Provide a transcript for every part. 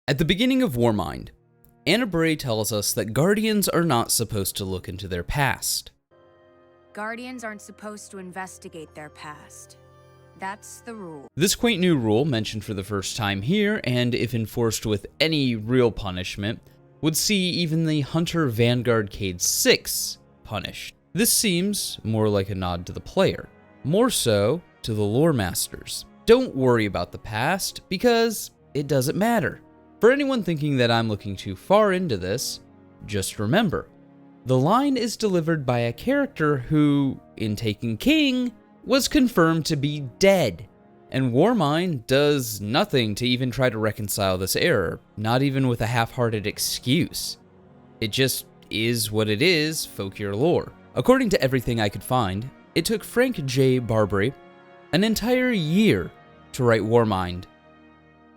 At the beginning of Warmind, Anna Bray tells us that Guardians are not supposed to look into their past. Guardians aren't supposed to investigate their past. That's the rule. This quaint new rule, mentioned for the first time here, and if enforced with any real punishment, would see even the Hunter Vanguard Cade 6 punished. This seems more like a nod to the player, more so to the lore masters. Don't worry about the past, because it doesn't matter. For anyone thinking that I'm looking too far into this, just remember, the line is delivered by a character who, in Taken King, was confirmed to be dead, and Warmind does nothing to even try to reconcile this error, not even with a half-hearted excuse. It just is what it is, folklore lore. According to everything I could find, it took Frank J. Barbary an entire year to write Warmind.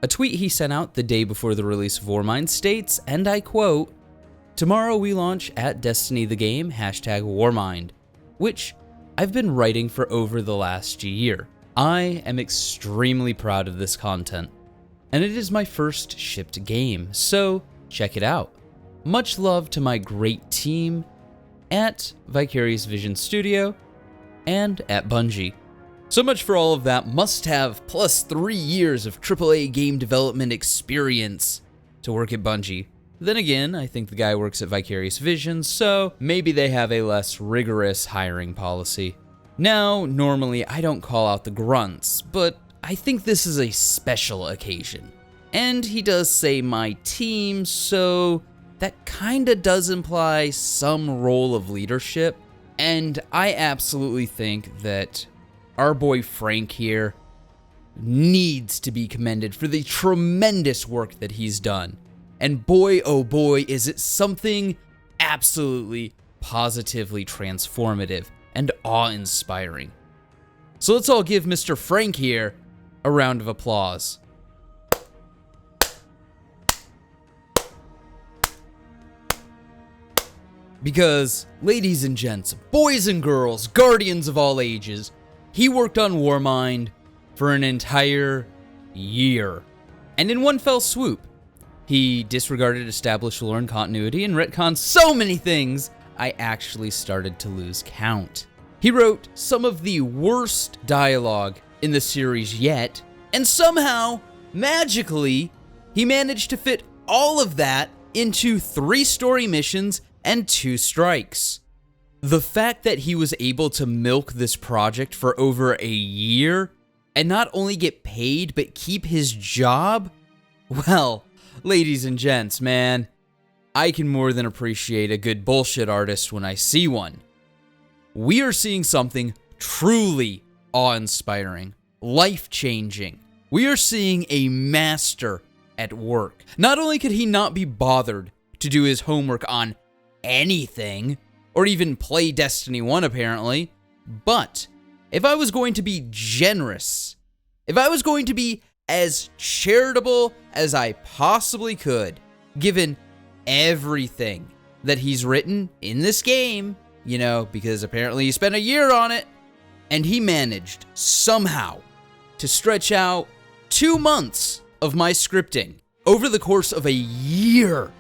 A tweet he sent out the day before the release of Warmind states, and I quote, "Tomorrow we launch at Destiny the Game, #Warmind," which I've been writing for over the last year. I am extremely proud of this content, and it is my first shipped game, so check it out. Much love to my great team at Vicarious Vision Studio and at Bungie. So much for all of that must-have plus 3 years of AAA game development experience to work at Bungie. Then again, I think the guy works at Vicarious Vision, so maybe they have a less rigorous hiring policy. Now, normally I don't call out the grunts, but I think this is a special occasion. And he does say my team, so that kinda does imply some role of leadership. And I absolutely think that our boy Frank here needs to be commended for the tremendous work that he's done. And boy, oh boy, is it something absolutely, positively transformative and awe-inspiring. So let's all give Mr. Frank here a round of applause. Because, ladies and gents, boys and girls, guardians of all ages, he worked on Warmind for an entire year. And in one fell swoop, he disregarded established lore and continuity and retconned so many things, I actually started to lose count. He wrote some of the worst dialogue in the series yet, and somehow, magically, he managed to fit all of that into 3 story missions and 2 strikes. The fact that he was able to milk this project for over a year and not only get paid but keep his job, well, ladies and gents, man, I can more than appreciate a good bullshit artist when I see one. We are seeing something truly awe-inspiring, life-changing. We are seeing a master at work. Not only could he not be bothered to do his homework on anything, or even play Destiny 1 apparently, but if I was going to be generous, if I was going to be as charitable as I possibly could, given everything that he's written in this game, you know, because apparently he spent a year on it, and he managed somehow to stretch out 2 months of my scripting over the course of a year.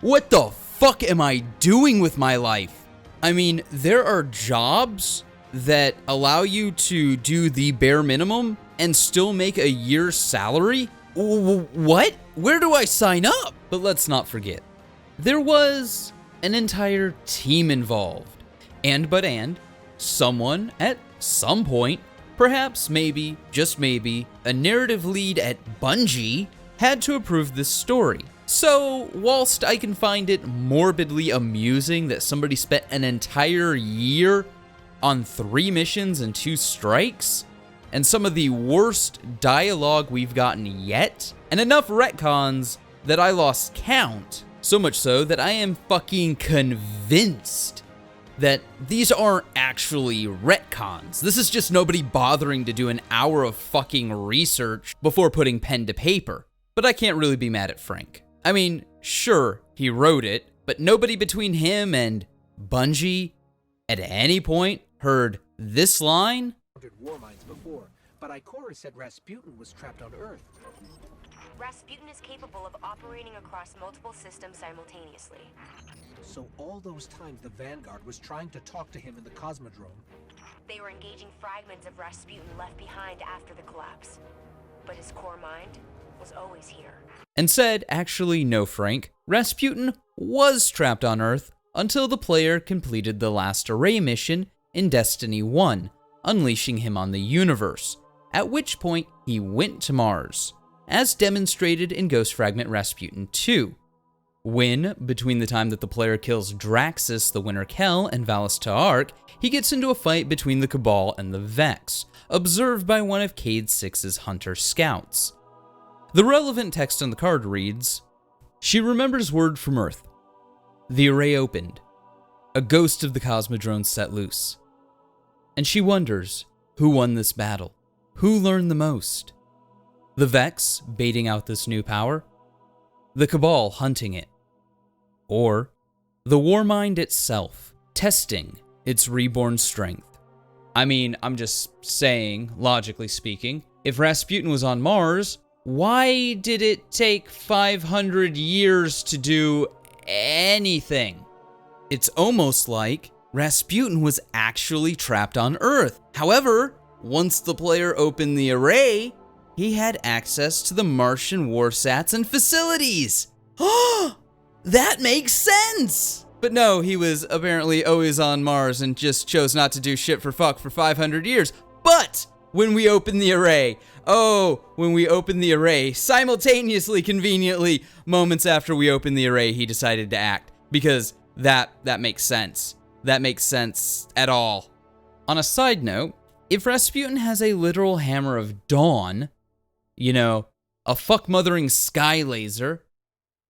What the fuck am I doing with my life? I mean, there are jobs that allow you to do the bare minimum and still make a year's salary? What? Where do I sign up? But let's not forget, there was an entire team involved. And someone at some point, perhaps, maybe, just maybe, a narrative lead at Bungie had to approve this story. So, whilst I can find it morbidly amusing that somebody spent an entire year on 3 missions and 2 strikes, and some of the worst dialogue we've gotten yet, and enough retcons that I lost count, so much so that I am fucking convinced that these aren't actually retcons. This is just nobody bothering to do an hour of fucking research before putting pen to paper. But I can't really be mad at Frank. I mean, sure, he wrote it, but nobody between him and Bungie at any point heard this line. Warminds before, but Ikora said Rasputin was trapped on Earth. Rasputin is capable of operating across multiple systems simultaneously. So all those times the Vanguard was trying to talk to him in the Cosmodrome. They were engaging fragments of Rasputin left behind after the collapse. But his core mind was always here. And said, actually, no, Frank. Rasputin was trapped on Earth until the player completed the last array mission in Destiny 1, unleashing him on the universe, at which point he went to Mars, as demonstrated in Ghost Fragment Rasputin 2. When, between the time that the player kills Draxus the Winter Kell and Valis Ta'ark, he gets into a fight between the Cabal and the Vex, observed by one of Cade 6's Hunter Scouts. The relevant text on the card reads, "She remembers word from Earth. The array opened. A ghost of the Cosmodrome set loose. And she wonders who won this battle, who learned the most. The Vex baiting out this new power, the Cabal hunting it, or the Warmind itself testing its reborn strength." I mean, I'm just saying, logically speaking, if Rasputin was on Mars, why did it take 500 years to do anything? It's almost like Rasputin was actually trapped on Earth. However, once the player opened the array, he had access to the Martian warsats and facilities. That makes sense! But no, he was apparently always on Mars and just chose not to do shit for fuck for 500 years. But when we opened the array, simultaneously, conveniently, moments after we opened the array, he decided to act. Because that makes sense. That makes sense at all. On a side note, if Rasputin has a literal hammer of dawn, a fuck-mothering sky laser,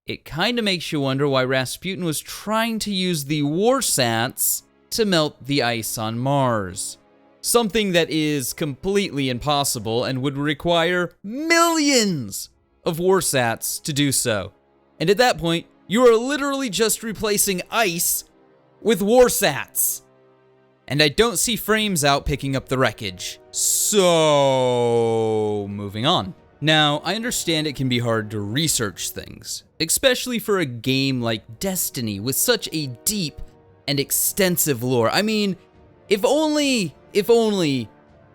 it kinda makes you wonder why Rasputin was trying to use the warsats to melt the ice on Mars. Something that is completely impossible and would require millions of warsats to do so. And at that point, you are literally just replacing ice with warsats. And I don't see Frames out picking up the wreckage. So, moving on. Now, I understand it can be hard to research things, especially for a game like Destiny with such a deep and extensive lore. I mean, if only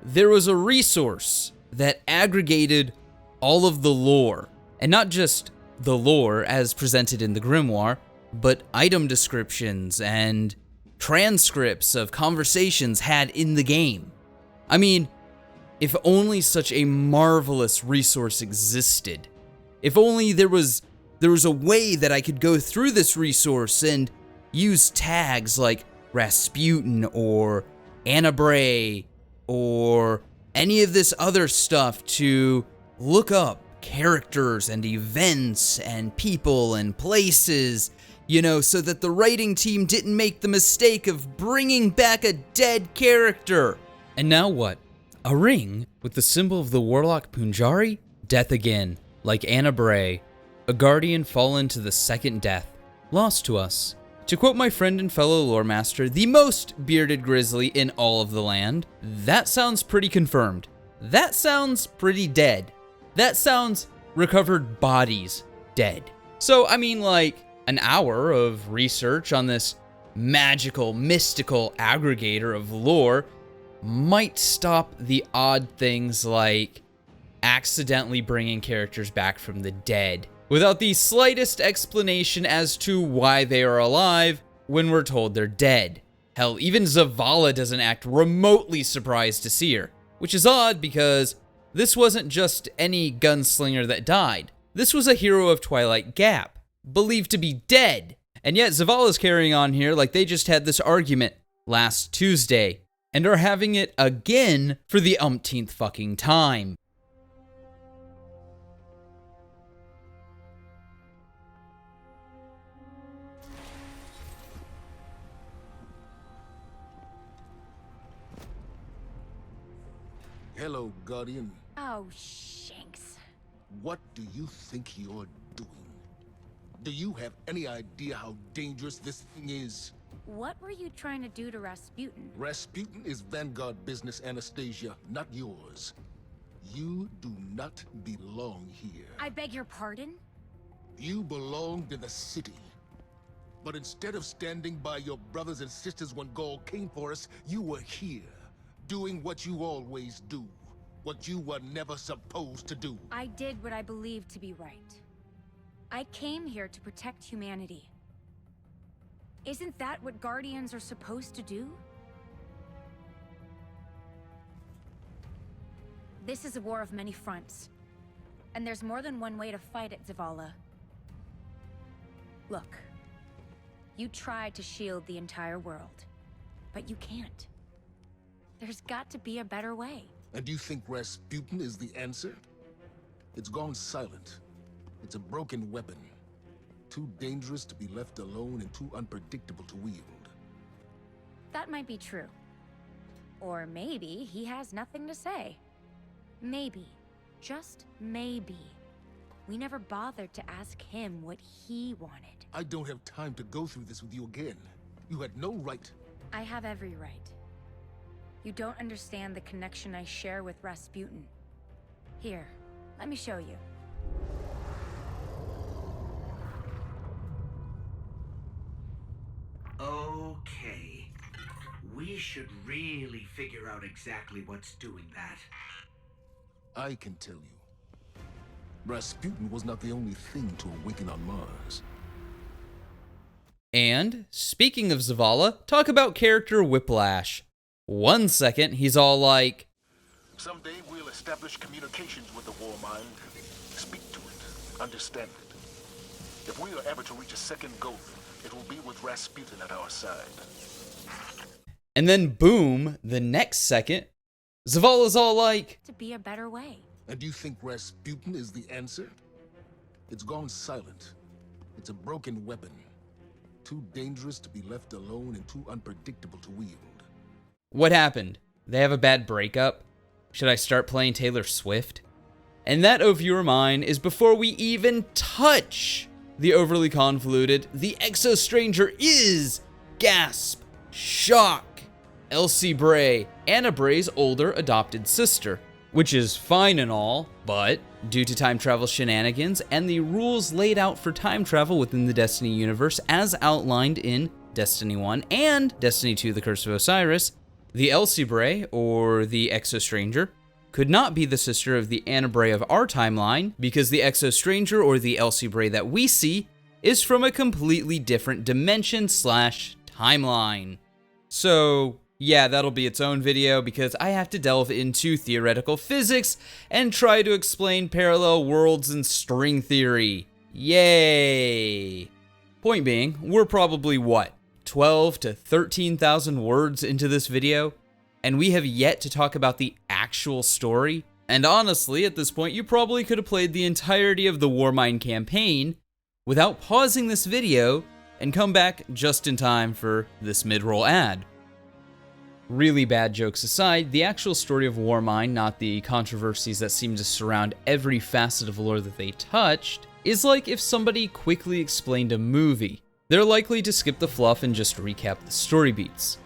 there was a resource that aggregated all of the lore, and not just the lore as presented in the Grimoire, but item descriptions and transcripts of conversations had in the game. I mean, if only such a marvelous resource existed. If only there was a way that I could go through this resource and use tags like Rasputin or Anna Bray or any of this other stuff to look up characters and events and people and places, so that the writing team didn't make the mistake of bringing back a dead character. And now what? A ring with the symbol of the Warlock Punjari? Death again, like Anna Bray, a guardian fallen to the second death, lost to us. To quote my friend and fellow lore master, the most bearded grizzly in all of the land, that sounds pretty confirmed. That sounds pretty dead. That sounds recovered bodies dead. So, I mean, like, an hour of research on this magical, mystical aggregator of lore might stop the odd things like accidentally bringing characters back from the dead without the slightest explanation as to why they are alive when we're told they're dead. Hell, even Zavala doesn't act remotely surprised to see her, which is odd because this wasn't just any gunslinger that died. This was a hero of Twilight Gap, believed to be dead, and yet Zavala's carrying on here like they just had this argument last Tuesday and are having it again for the umpteenth fucking time. Hello, Guardian. Oh, shanks. What do you think you're doing? Do you have any idea how dangerous this thing is? What were you trying to do to Rasputin? Rasputin is Vanguard business, Anastasia, not yours. You do not belong here. I beg your pardon? You belonged in the city. But instead of standing by your brothers and sisters when Gaul came for us, you were here, doing what you always do. What you were never supposed to do. I did what I believed to be right. I came here to protect humanity. Isn't that what Guardians are supposed to do? This is a war of many fronts. And there's more than one way to fight it, Zavala. Look. You tried to shield the entire world. But you can't. There's got to be a better way. And you think Rasputin is the answer? It's gone silent. It's a broken weapon. Too dangerous to be left alone and too unpredictable to wield. That might be true. Or maybe he has nothing to say. Maybe. Just maybe. We never bothered to ask him what he wanted. I don't have time to go through this with you again. You had no right. I have every right. You don't understand the connection I share with Rasputin. Here, let me show you. Okay. We should really figure out exactly what's doing that. I can tell you. Rasputin was not the only thing to awaken on Mars. And, speaking of Zavala, talk about character whiplash. 1 second, he's all like, Someday we'll establish communications with the Warmind. Speak to it. Understand it. If we are ever to reach a second goal, it will be with Rasputin at our side. and then boom, the next second, Zavala's all like, To be a better way. And you think Rasputin is the answer? It's gone silent. It's a broken weapon. Too dangerous to be left alone and too unpredictable to wield. what happened? They have a bad breakup? Should I start playing Taylor Swift? And that, oh viewer mine, is before we even touch the overly convoluted, the Exo-Stranger is, gasp, shock, Elsie Bray, Anna Bray's older adopted sister. Which is fine and all, but due to time travel shenanigans and the rules laid out for time travel within the Destiny universe as outlined in Destiny 1 and Destiny 2 The Curse of Osiris, the Elsie Bray, or the Exo-Stranger, could not be the sister of the Anna Bray of our timeline because the Exo-Stranger, or the Elsie Bray that we see, is from a completely different dimension/timeline. So, yeah, that'll be its own video because I have to delve into theoretical physics and try to explain parallel worlds and string theory. Yay! Point being, we're probably, 12 to 13,000 words into this video? And we have yet to talk about the actual story? And honestly, at this point, you probably could have played the entirety of the Warmind campaign without pausing this video and come back just in time for this mid-roll ad. Really bad jokes aside, the actual story of Warmind, not the controversies that seem to surround every facet of lore that they touched, is like if somebody quickly explained a movie. They're likely to skip the fluff and just recap the story beats.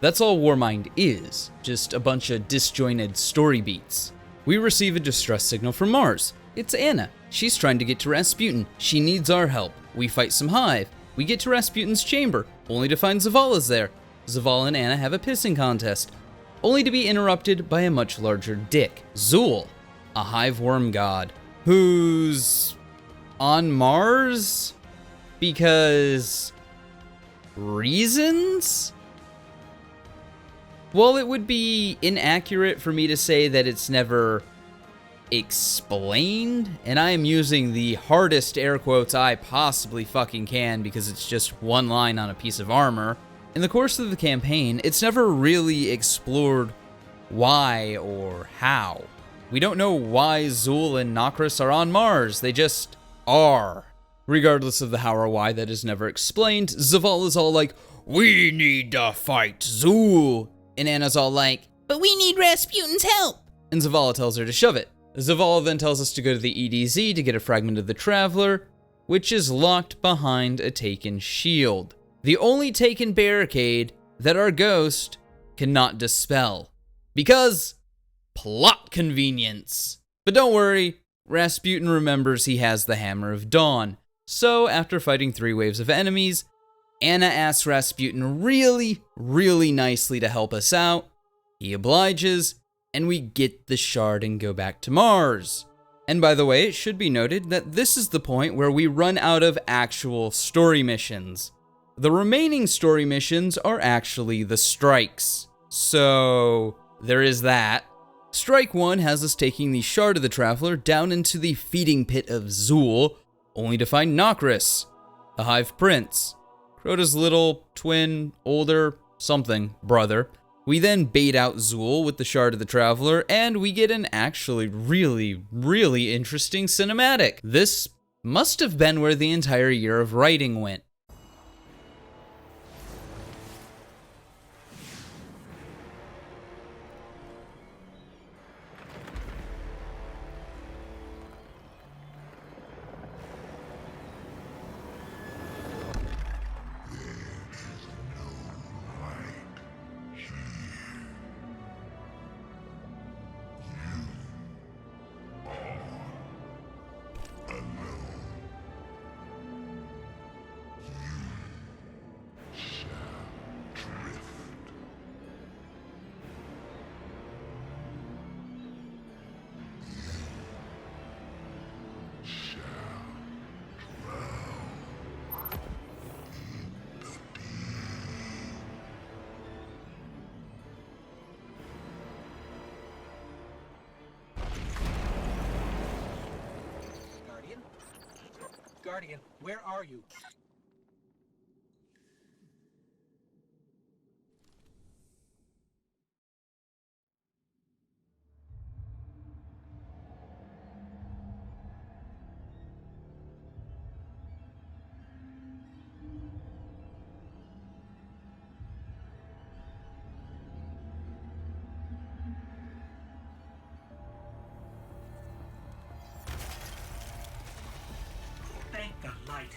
That's all Warmind is, just a bunch of disjointed story beats. We receive a distress signal from Mars. It's Anna. She's trying to get to Rasputin. She needs our help. We fight some Hive. We get to Rasputin's chamber, only to find Zavala's there. Zavala and Anna have a pissing contest, only to be interrupted by a much larger dick, Zool, a hive worm god, who's on Mars because reasons? Well, it would be inaccurate for me to say that it's never explained, and I am using the hardest air quotes I possibly fucking can because it's just one line on a piece of armor. In the course of the campaign, it's never really explored why or how. We don't know why Zool and Nokris are on Mars, they just are. Regardless of the how or why, that is never explained. Zavala's all like, we need to fight Zool. And Anna's all like, but we need Rasputin's help. And Zavala tells her to shove it. Zavala then tells us to go to the EDZ to get a fragment of the Traveler, which is locked behind a taken shield. The only taken barricade that our ghost cannot dispel. Because plot convenience. But don't worry, Rasputin remembers he has the Hammer of Dawn. So, after fighting 3 waves of enemies, Anna asks Rasputin really, really nicely to help us out. He obliges, and we get the shard and go back to Mars. And by the way, it should be noted that this is the point where we run out of actual story missions. The remaining story missions are actually the strikes. So, there is that. Strike 1 has us taking the Shard of the Traveler down into the feeding pit of Zool, only to find Nokris, the Hive Prince, Crota's little, twin, older, something, brother. We then bait out Zool with the Shard of the Traveler, and we get an actually really, really interesting cinematic. This must have been where the entire year of writing went. Guardian, where are you? Thank the light.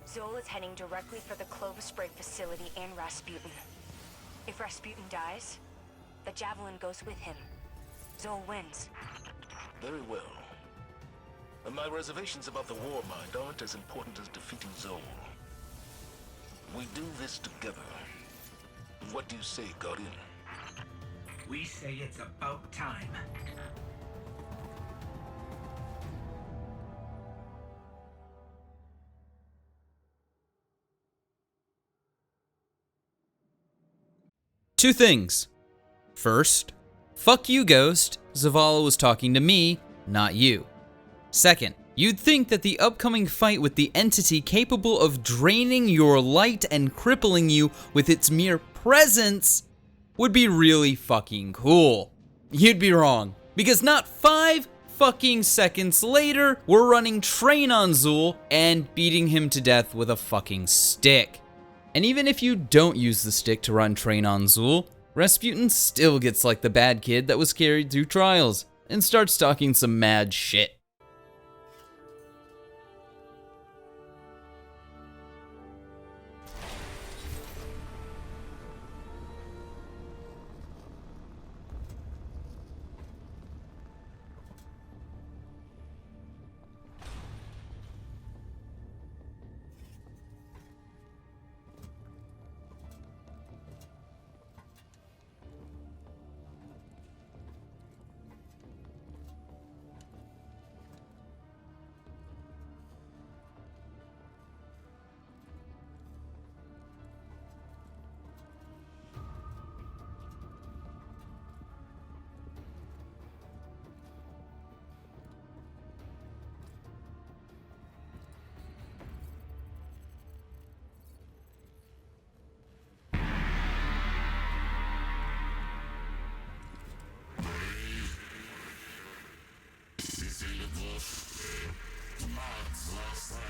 Zoll is heading directly for the Clovis Spray facility and Rasputin. If Rasputin dies, the Javelin goes with him. Zoll wins. Very well. And my reservations about the Warmind aren't as important as defeating Zoll. We do this together. What do you say, Guardian? We say it's about time. Two things. First, fuck you, Ghost. Zavala was talking to me, not you. Second, you'd think that the upcoming fight with the entity capable of draining your light and crippling you with its mere presence would be really fucking cool. You'd be wrong, because not 5 fucking seconds later, we're running train on Zool and beating him to death with a fucking stick. And even if you don't use the stick to run train on Zool, Rasputin still gets like the bad kid that was carried through trials and starts talking some mad shit.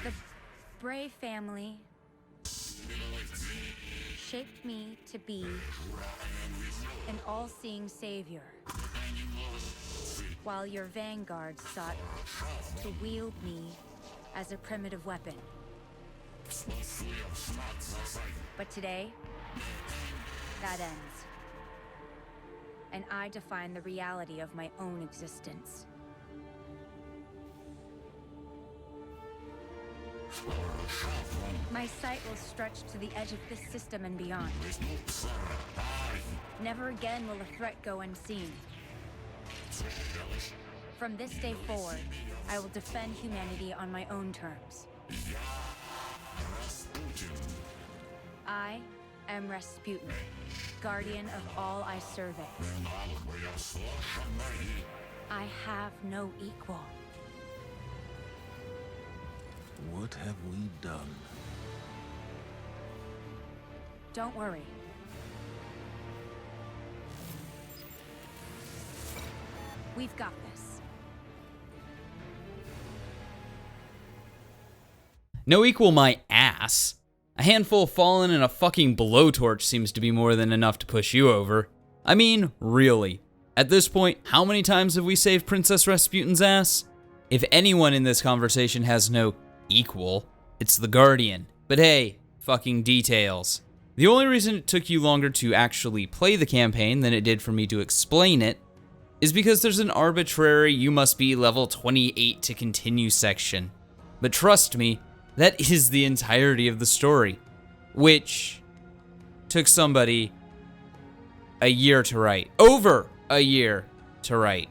The Bray family shaped me to be an all-seeing savior, while your vanguard sought to wield me as a primitive weapon. But today, that ends. And I define the reality of my own existence. My sight will stretch to the edge of this system and beyond. Never again will a threat go unseen. From this day forward, I will defend humanity on my own terms. I am Rasputin, guardian of all I survey. I have no equal. What have we done? Don't worry. We've got this. No equal my ass. A handful fallen and a fucking blowtorch seems to be more than enough to push you over. I mean, really. At this point, how many times have we saved Princess Rasputin's ass? If anyone in this conversation has no equal, it's the Guardian. But hey, fucking details. The only reason it took you longer to actually play the campaign than it did for me to explain it is because there's an arbitrary you must be level 28 to continue section. But trust me, that is the entirety of the story, which took somebody a year to write. Over a year to write.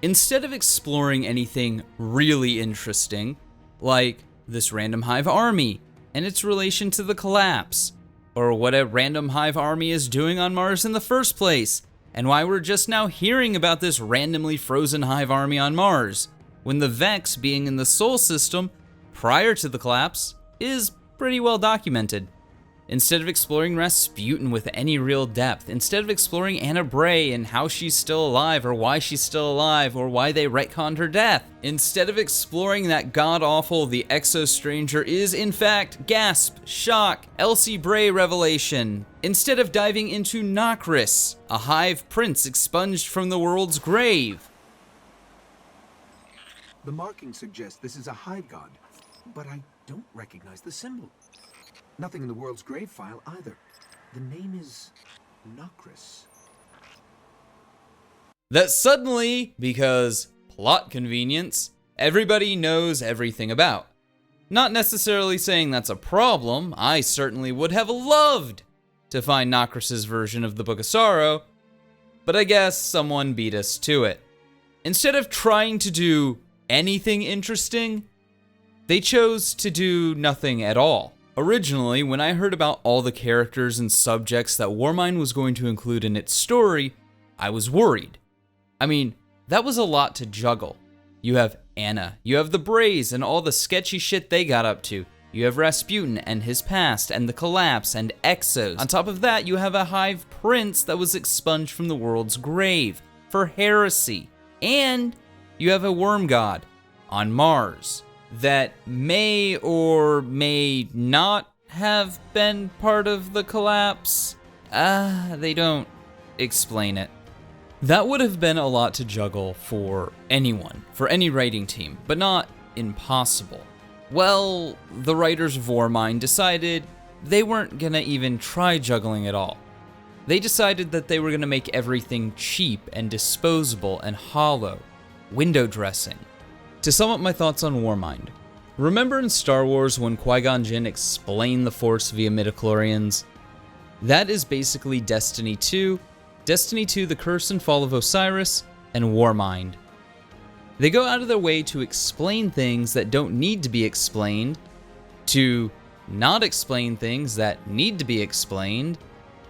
Instead of exploring anything really interesting, like this random hive army and its relation to the collapse, or what a random hive army is doing on Mars in the first place, and why we're just now hearing about this randomly frozen hive army on Mars, when the Vex being in the Sol system prior to the collapse is pretty well documented. Instead of exploring Rasputin with any real depth, instead of exploring Anna Bray and how she's still alive or why she's still alive or why they retconned her death, instead of exploring that god-awful the Exo-Stranger is in fact, gasp, shock, Elsie Bray revelation, instead of diving into Nokris, a hive prince expunged from the world's grave. The marking suggests this is a hive god, but I don't recognize the symbol. Nothing in the world's grave file either. The name is Nokris. That suddenly, because plot convenience, everybody knows everything about. Not necessarily saying that's a problem. I certainly would have loved to find Nokris' version of the Book of Sorrow, but I guess someone beat us to it. Instead of trying to do anything interesting, they chose to do nothing at all. Originally, when I heard about all the characters and subjects that Warmind was going to include in its story, I was worried. I mean, that was a lot to juggle. You have Anna, you have the Brays and all the sketchy shit they got up to. You have Rasputin and his past and the collapse and Exos. On top of that, you have a hive prince that was expunged from the world's grave for heresy. And you have a worm god on Mars that may or may not have been part of the collapse. They don't explain it. That would have been a lot to juggle for anyone, for any writing team, but not impossible. Well, the writers of Warmind decided they weren't gonna even try juggling at all. They decided that they were gonna make everything cheap and disposable and hollow, window dressing. To sum up my thoughts on Warmind, remember in Star Wars when Qui-Gon Jinn explained the Force via midichlorians? That is basically Destiny 2, Destiny 2 The Curse and Fall of Osiris, and Warmind. They go out of their way to explain things that don't need to be explained, to not explain things that need to be explained,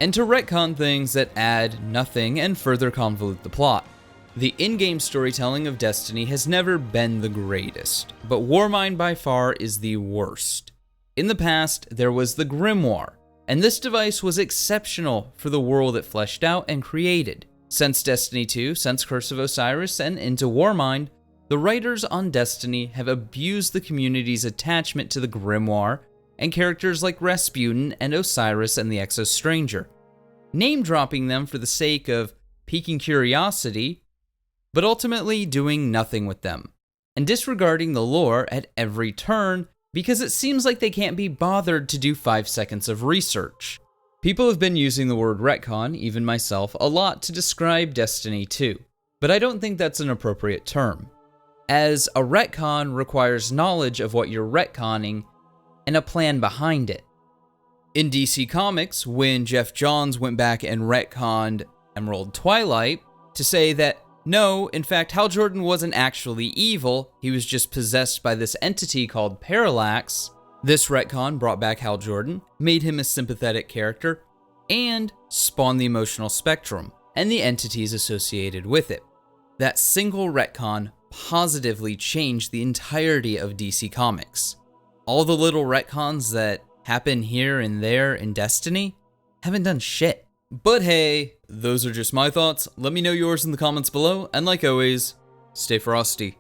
and to retcon things that add nothing and further convolute the plot. The in-game storytelling of Destiny has never been the greatest, but Warmind by far is the worst. In the past, there was the Grimoire, and this device was exceptional for the world it fleshed out and created. Since Destiny 2, since Curse of Osiris, and into Warmind, the writers on Destiny have abused the community's attachment to the Grimoire and characters like Rasputin and Osiris and the Exo-Stranger, name-dropping them for the sake of piquing curiosity, but ultimately doing nothing with them, and disregarding the lore at every turn because it seems like they can't be bothered to do 5 seconds of research. People have been using the word retcon, even myself, a lot to describe Destiny 2, but I don't think that's an appropriate term, as a retcon requires knowledge of what you're retconning and a plan behind it. In DC Comics, when Jeff Johns went back and retconned Emerald Twilight to say that no, in fact, Hal Jordan wasn't actually evil, he was just possessed by this entity called Parallax, this retcon brought back Hal Jordan, made him a sympathetic character, and spawned the emotional spectrum and the entities associated with it. That single retcon positively changed the entirety of DC Comics. All the little retcons that happen here and there in Destiny haven't done shit. But hey, those are just my thoughts. Let me know yours in the comments below, and like always, stay frosty.